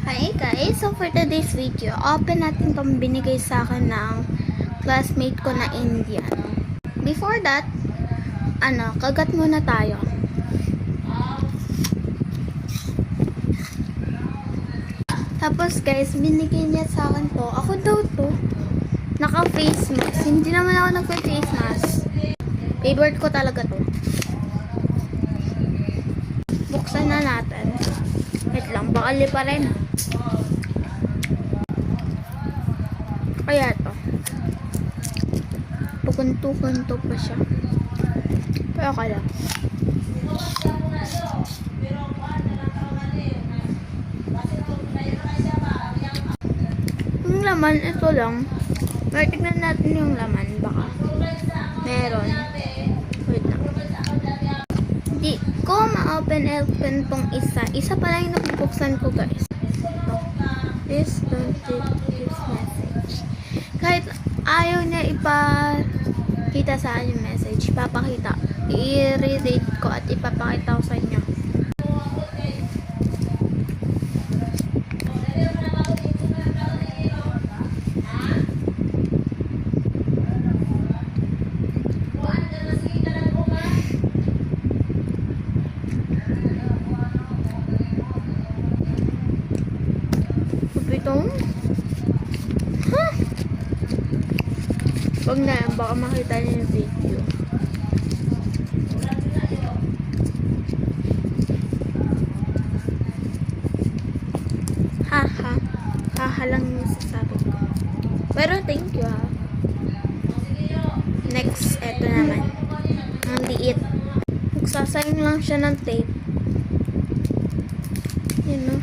Hi guys! So for today's video, open natin itong binigay sa akin ng classmate ko na Indian. Before that, kagat muna tayo. Tapos guys, binigay niya sa akin to. Ako daw to. Naka-face mask. Hindi naman ako nagpa-face mask. Favorite ko talaga to. Buksan na natin. Wait lang, bakali pa rin. Kaya to. Pukunto-kunto pa siya. Pero kaya. Yung laman, ito lang. Pero tignan natin yung laman. Baka meron. Wait lang. Hindi ko ma-open tong isa. Isa pala yung nabubuksan ko guys. Please don't take this message. Kahit ayaw niya ipakita sa akin yung message, papakita. I-read ko at ipapakita ko sa inyo. Itong wag na yan, baka makita niyo yung video. Haha lang yung sasabi ko. Pero thank you ha. Next, eto naman. Ang liit. Nagsasayang lang siya ng tape. Yun no.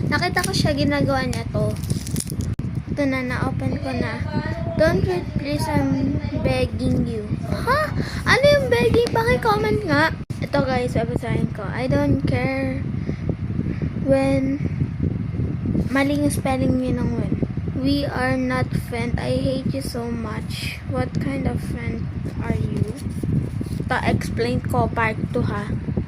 Nakita ko siya ginagawa niya to. Ito na, na-open ko na. Don't read please, I'm begging you. Ha? Ano yung begging? Paki-comment nga. Ito guys, babasahin ko. I don't care when mali yung spelling niyo ng when. We are not friends. I hate you so much. What kind of friend are you? Ito, explain ko part 2 ha.